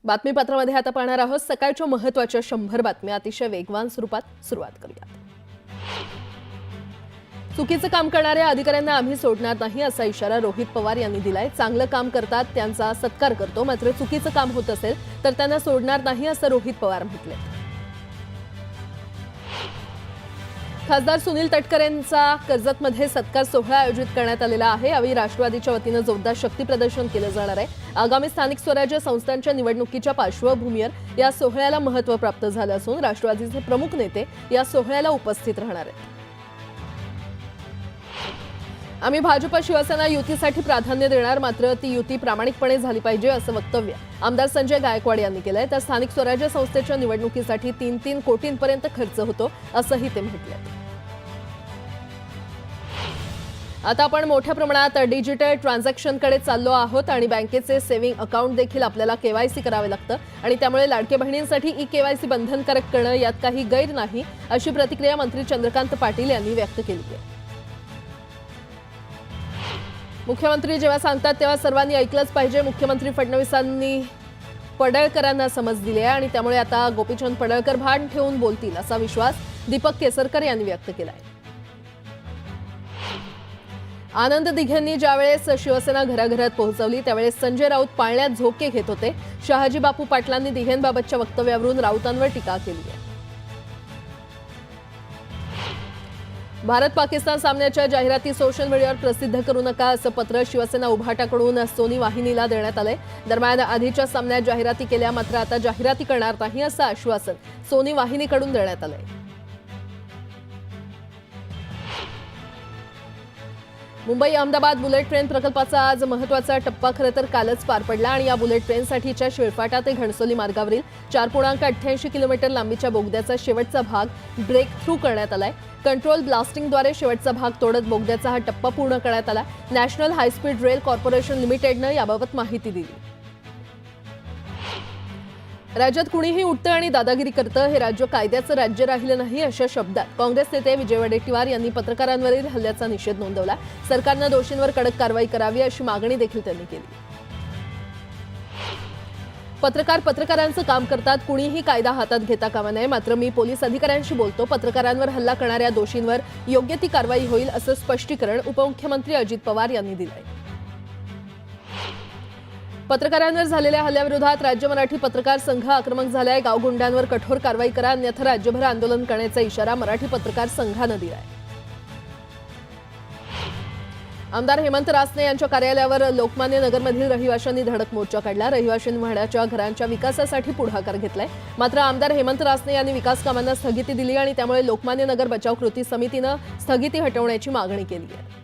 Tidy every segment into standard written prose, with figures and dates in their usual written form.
बातमीपत्रामध्ये आता पाहणार आहोत सकाळच्या महत्त्वाच्या 100 बातम्या अतिशय वेगवान स्वरूपात सुरुवात करूया। चुकीचं काम करणाऱ्या अधिकाऱ्यांना आम्ही सोडणार नाही असा इशारा रोहित पवार यांनी दिलाय। चांगलं काम करतात त्यांचा सत्कार करतो, मात्र चुकीचं काम होत असेल तर त्यांना सोडणार नाही असं रोहित पवार म्हटले। खासदार सुनील तटकरे यांचा कर्जतमध्ये सत्कार सोहळा आयोजित करण्यात आलेला आहे। यावेळी राष्ट्रवादीच्या वतीने जोरदार शक्ती प्रदर्शन केलं जाणार आहे। आगामी स्थानिक स्वराज्य संस्थांच्या निवडणुकीच्या पार्श्वभूमीवर या सोहळ्याला महत्त्व प्राप्त झालं असून राष्ट्रवादीचे प्रमुख नेते या सोहळ्याला उपस्थित राहणार आहेत। आम्ही भाजप शिवसेना युतीसाठी प्राधान्य देणार, मात्र ती युती प्रामाणिकपणे झाली पाहिजे असं वक्तव्य आमदार संजय गायकवाड यांनी केलंय। तर स्थानिक स्वराज्य संस्थेच्या निवडणुकीसाठी 3-3 कोटींपर्यंत खर्च होतो असंही ते म्हटलंय। आता आपण मोठ्या प्रमाणात डिजिटल ट्रान्झॅक्शनकडे चाललो आहोत आणि बँकेचे सेव्हिंग अकाउंट देखील आपल्याला केवायसी करावे लागतं आणि त्यामुळे लाडके बहिणींसाठी ई केवायसी बंधनकारक करणं यात काही गैर नाही, अशी प्रतिक्रिया मंत्री चंद्रकांत पाटील यांनी व्यक्त केली आहे। मुख्यमंत्री जेव्हा सांगतात तेव्हा सर्वांनी ऐकलंच पाहिजे। मुख्यमंत्री फडणवीसांनी पडळकरांना समज दिली आहे आणि त्यामुळे आता गोपीचंद पडळकर भान ठेवून बोलतील असा विश्वास दीपक केसरकर यांनी व्यक्त केला आहे। आनंद दिघेंनी ज्यावेळेस शिवसेना घराघरात पोहोचवली त्यावेळेस संजय राऊत पाळण्यात झोके घेत होते। शहाजी बापू पाटलांनी दिघेंबाबतच्या वक्तव्यावरून राऊतांवर टीका केली आहे। भारत पाकिस्तान सामन्याच्या जाहिराती सोशल मीडियावर प्रसिद्ध करू नका असं पत्र शिवसेना उभाटाकडून सोनी वाहिनीला देण्यात आलंय। दरम्यान आधीच्या सामन्यात जाहिराती केल्या, मात्र आता जाहिराती करणार नाही असं आश्वासन सोनी वाहिनीकडून देण्यात आलंय। मुंबई अहमदाबाद बुलेट ट्रेन प्रकल्पाचा आज महत्त्वाचा टप्पा खरं तर कालच पार पडला आणि या बुलेट ट्रेनसाठीच्या शिळफाटा ते घणसोली मार्गावरील 4.88 किलोमीटर लांबीच्या बोगद्याचा शेवटचा भाग ब्रेक थ्रू करण्यात आलाय। कंट्रोल ब्लास्टिंगद्वारे शेवटचा भाग तोडत बोगद्याचा हा टप्पा पूर्ण करण्यात आला। नॅशनल हायस्पीड रेल कॉर्पोरेशन लिमिटेडनं याबाबत माहिती दिली। राज्यात कुणीही उठतं आणि दादागिरी करतं, हे राज्य कायद्याचं राज्य राहिलं नाही अशा शब्दात काँग्रेस नेते विजय वडेट्टीवार यांनी पत्रकारांवरील हल्ल्याचा निषेध नोंदवला। सरकारनं दोषींवर कडक कारवाई करावी अशी मागणी देखील त्यांनी केली। पत्रकारांचं काम करतात, कुणीही कायदा हातात घेता कामा नये, मात्र मी पोलीस अधिकाऱ्यांशी बोलतो, पत्रकारांवर हल्ला करणाऱ्या दोषींवर योग्य ती कारवाई होईल असं स्पष्टीकरण उपमुख्यमंत्री अजित पवार यांनी दिलंय। पत्रकारांवर झालेल्या हल्ल्याविरोधात राज्य मराठी पत्रकार संघ आक्रमक झालाय। गावगुंड्यांवर कठोर कारवाई करा, अन्यथा राज्यभर आंदोलन करण्याचा इशारा मराठी पत्रकार संघानं दिलाय। आमदार हेमंत रासने यांच्या कार्यालयावर लोकमान्य नगरमधील रहिवाशांनी धडक मोर्चा काढला। रहिवाशांनी म्हाडाच्या घरांच्या विकासासाठी पुढाकार घेतलाय, मात्र आमदार हेमंत रासने यांनी विकास कामांना स्थगिती दिली आणि त्यामुळे लोकमान्य नगर बचाव कृती समितीनं स्थगिती हटवण्याची मागणी केली आहे।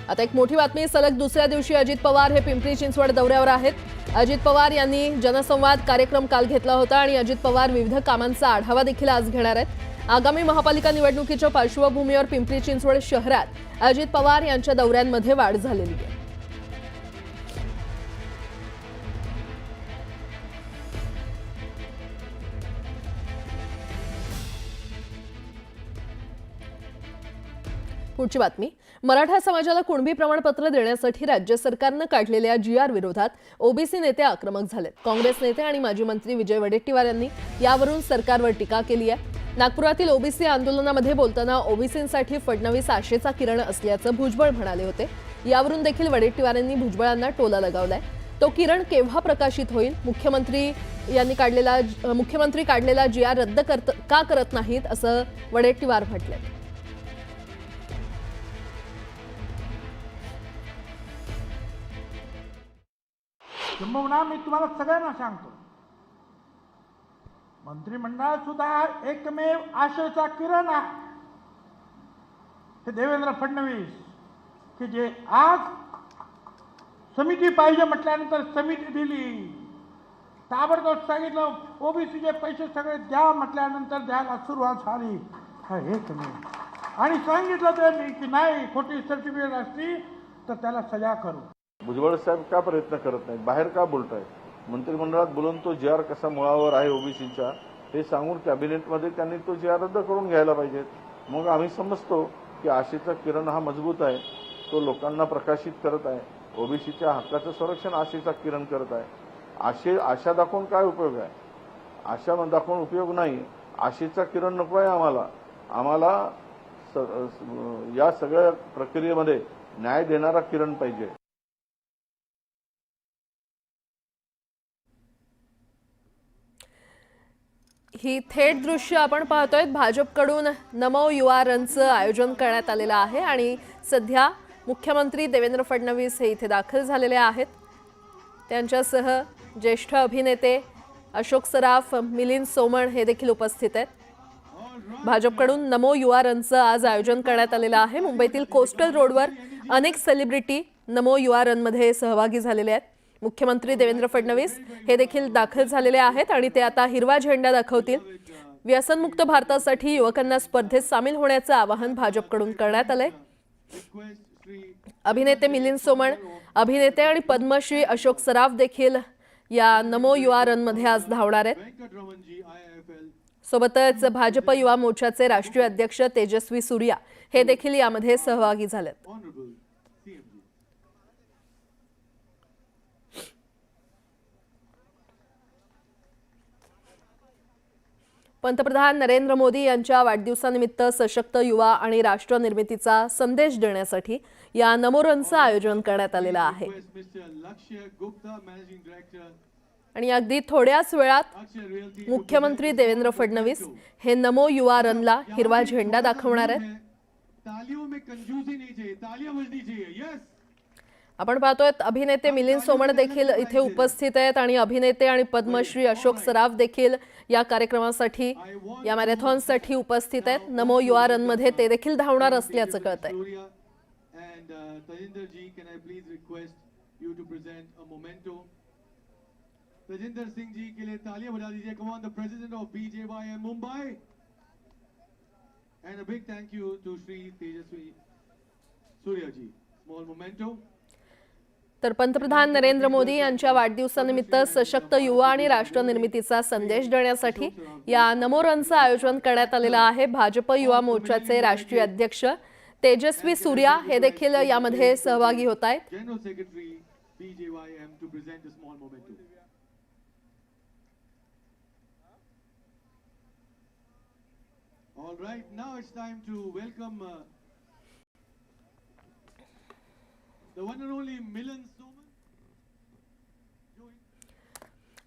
आता एक मोठी बातमी, सलग दुसऱ्या दिवशी अजित पवार हे पिंपरी चिंचवड दौऱ्यावर आहेत। अजित पवार यांनी जनसंवाद कार्यक्रम काल घेतला होता आणि अजित पवार विविध कामांचा आढावा देखील आज घेणार आहेत। आगामी महापालिका निवडणुकीच्या पार्श्वभूमीवर पिंपरी चिंचवड शहरात अजित पवार यांच्या दौऱ्यांमध्ये वाढ झालेली आहे। पुढची बातमी, मराठा समाजाला कुणबी प्रमाणपत्र देण्यासाठी राज्य सरकारनं काढलेल्या GR विरोधात ओबीसी नेते आक्रमक झालेत। काँग्रेस नेते आणि माजी मंत्री विजय वडेट्टीवार यांनी यावरून सरकारवर टीका केली आहे। नागपुरातील ओबीसी आंदोलनामध्ये बोलताना ओबीसींसाठी फडणवीस आशेचा किरण असल्याचं भुजबळ म्हणाले होते। यावरून देखील वडेट्टीवारांनी भुजबळांना टोला लगावलाय। तो किरण केव्हा प्रकाशित होईल? मुख्यमंत्री काढलेला GR रद्द का करत नाहीत असं वडेट्टीवार म्हटलंय। किंबहुना मी तुम्हाला सगळ्यांना सांगतो, मंत्रिमंडळात सुद्धा एकमेव आशेचा किरण आहे हे देवेंद्र फडणवीस, की जे आज समिती पाहिजे म्हटल्यानंतर समिती दिली, ताबडतोब सांगितलं ओबीसीचे पैसे सगळे द्या म्हटल्यानंतर द्यायला सुरुवात झाली, हा एकमेव, आणि सांगितलं त्यांनी की नाही खोटी सर्टिफिकेट असली तर त्याला सजा करू। भुजबळ साहेब का प्रयत्न करत नाहीत, बाहेर का बोलतायत? मंत्रिमंडळात बोलून तो GR कसा मुळावर आहे ओबीसीचा हे सांगून कॅबिनेटमध्ये त्यांनी तो GR रद्द करून घ्यायला पाहिजेत। मग आम्ही समजतो की आशेचा किरण हा मजबूत आहे, तो लोकांना प्रकाशित करत आहे ओबीसीच्या हक्काचं संरक्षण आशेचा किरण करत आहे. आशा दाखवून काय उपयोग आहे? आशा दाखवून उपयोग नाही. आशेचा किरण नको आहे आम्हाला या सगळ्या प्रक्रियेमध्ये न्याय देणारा किरण पाहिजे. ही थेट दृश्य आपण पाहतोय. भाजपकडून नमो युवा रनचं आयोजन करण्यात आलेलं आहे आणि सध्या मुख्यमंत्री देवेंद्र फडणवीस हे इथे दाखल झालेले आहेत. त्यांच्यासह ज्येष्ठ अभिनेते अशोक सराफ, मिलिंद सोमण हे देखील उपस्थित आहेत. भाजपकडून नमो युवा रनचं आज आयोजन करण्यात आलेलं आहे. मुंबईतील कोस्टल रोडवर अनेक सेलिब्रिटी नमो युवा रनमध्ये सहभागी झालेले आहेत. मुख्यमंत्री देवेंद्र फडणवीस हे देखील दाखल झालेले आहेत आणि ते आता हिरवा झेंडा दाखवतील. व्यसनमुक्त भारतासाठी युवकांना स्पर्धेत सामील होण्याचं आवाहन भाजपकडून करण्यात आलंय. अभिनेते मिलिंद सोमण, अभिनेते आणि पद्मश्री अशोक सराफ देखील या नमो युवा रनमध्ये आज धावणार आहेत. सोबतच भाजप युवा मोर्चाचे राष्ट्रीय अध्यक्ष तेजस्वी सूर्या हे देखील यामध्ये सहभागी झालेत. पंतप्रधान नरेंद्र मोदी यांच्या वाढदिवसानिमित्त सशक्त युवा आणि राष्ट्र निर्मितीचा संदेश देण्यासाठी या नमो रनचं आयोजन करण्यात आलेलं आहे. आणि अगदी थोड्याच वेळात मुख्यमंत्री देवेंद्र फडणवीस हे नमो युवा रनला हिरवा झेंडा दाखवणार आहेत. आपण पाहतोय अभिनेते मिलिंद सोमण देखील इथे उपस्थित आहेत आणि अभिनेते आणि पद्मश्री अशोक सराफ देखील या कार्यक्रमासाठी, या मॅरेथॉनसाठी उपस्थित आहेत. नमो युवा रनमध्ये ते देखील धावणार असल्याचं कळतंय. तजिंदर सिंह जी के लिए तालियां बजा दीजिए. Come on, the president of BJYM Mumbai. And a big thank you to Shri Tejasvi Surya ji. Small memento. तर पंतप्रधान नरेंद्र मोदी यांच्या वाढदिवसानिमित्त सशक्त युवा आणि राष्ट्र निर्मितीचा संदेश देण्यासाठी या नमो रनचं आयोजन करण्यात आलेलं आहे. भाजप युवा मोर्चाचे राष्ट्रीय अध्यक्ष तेजस्वी सूर्या हे देखील यामध्ये सहभागी होत आहेत. General secretary BJYM to present a small memento. All right, now it's time to welcome the one and only Milind Soman.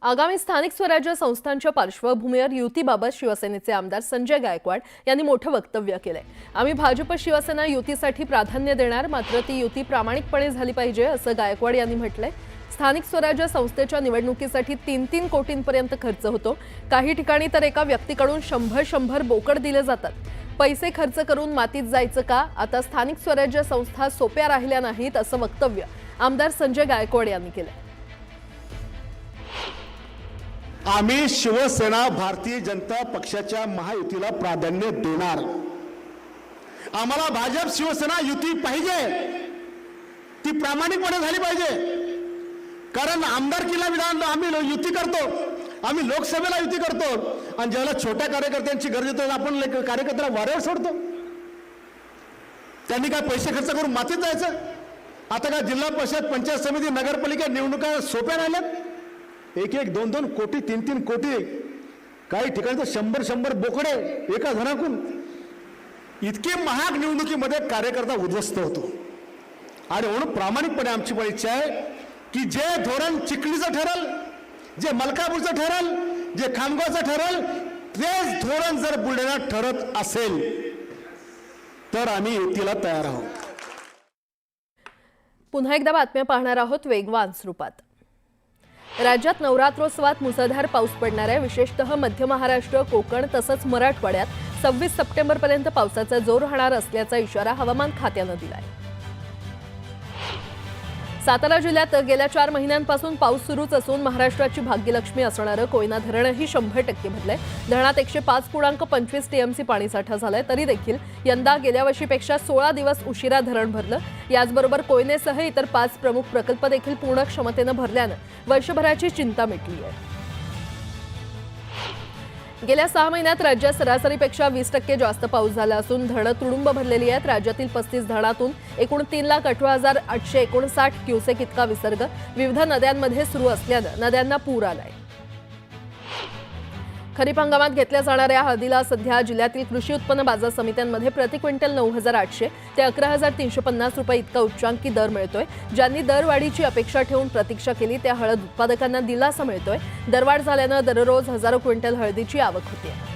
आगामी स्थानिक स्वराज्य संस्थांच्या पार्श्वभूमीवर युतीबाबत शिवसेनेचे आमदार संजय गायकवाड यांनी मोठं वक्तव्य केलंय. आम्ही भाजप शिवसेना युतीसाठी प्राधान्य देणार, मात्र ती युती प्रामाणिकपणे झाली पाहिजे असं गायकवाड यांनी म्हटलंय. स्थानिक स्वराज्य संस्थेच्या निवडणुकीसाठी 3-3 कोटींपर्यंत खर्च होतो. काही ठिकाणी तर एका व्यक्तीकडून 100 बोकड दिले जातात. पैसे खर्च करून मातीत जायचं का? आता स्थानिक स्वराज्य संस्था सोप्या राहिल्या नाहीत असं वक्तव्य आमदार संजय गायकवाड यांनी केलं. आम्ही शिवसेना भारतीय जनता पक्षाच्या महायुतीला प्राधान्य देणार. आम्हाला भाजप शिवसेना युती पाहिजे, ती प्रामाणिकपणे झाली पाहिजे. कारण आमदारकीला विधान आम्ही युती करतो, आम्ही लोकसभेला युती करतो आणि ज्याला छोट्या कार्यकर्त्यांची गरज येते आपण कार्यकर्त्याला वाऱ्यावर सोडतो. त्यांनी काय पैसे खर्च करून मातीत जायचं? आता काय जिल्हा परिषद, पंचायत समिती, नगरपालिका निवडणुका सोप्या राहिल्यात? 1-1, 2-2 कोटी, 3-3 कोटी, काही ठिकाणी तर 100 बोकडे एका जणाकडून. इतके महाग निवडणुकीमध्ये कार्यकर्ता उद्ध्वस्त होतो. आणि म्हणून प्रामाणिकपणे आमची पण इच्छा आहे की जे धोरण चिखलीचं ठरल, जे मलकापूरचं ठरल, जे खामगावचं ठरल, तेच धोरण जर बुलढाण्यात ठरत असेल तर आम्ही युतीला तयार आहोत. पुन्हा एकदा बातम्या पाहणार आहोत वेगवान स्वरूपात. राज्यात नवरात्रोत्सवात मुसळधार पाऊस पडणार आहे. विशेषतः मध्य महाराष्ट्र, कोकण तसंच मराठवाड्यात 26 सप्टेंबरपर्यंत पावसाचा जोर राहणार असल्याचा इशारा हवामान खात्यानं दिलाय. सातारा जिल्ह्यात गेल्या 4 महिन्यांपासून पाऊस सुरूच असून महाराष्ट्राची भाग्यलक्ष्मी असणारं कोयना धरणही 100% भरलंय. धरणात 105.25 TMC पाणीसाठा झालाय. तरी देखील यंदा गेल्या वर्षीपेक्षा 16 दिवस उशिरा धरण भरलं. याचबरोबर कोयनेसह इतर 5 प्रमुख प्रकल्प देखील पूर्ण क्षमतेनं भरल्यानं वर्षभराची चिंता मिटली आहे. गेल्या 6 महिन्यात राज्यात सरासरीपेक्षा 20% जास्त पाऊस झाला असून धरणं तुडुंब भरलेली आहेत. राज्यातील 35 धरणातून एकूण 3,18,859 क्युसेक इतका विसर्ग विविध नद्यांमध्ये सुरू असल्यानं नद्यांना पूर आलाय. खरीप हंगामात घेतल्या जाणाऱ्या हळदीला सध्या जिल्ह्यातील कृषी उत्पन्न बाजार समित्यांमध्ये प्रति क्विंटल 9,800 ते 11,350 रुपये इतका उच्चांकी दर मिळतोय. ज्यांनी दरवाढीची अपेक्षा ठेवून प्रतीक्षा केली त्या हळद उत्पादकांना दिलासा मिळतोय. दरवाढ झाल्यानं दररोज हजारो क्विंटल हळदीची आवक होते.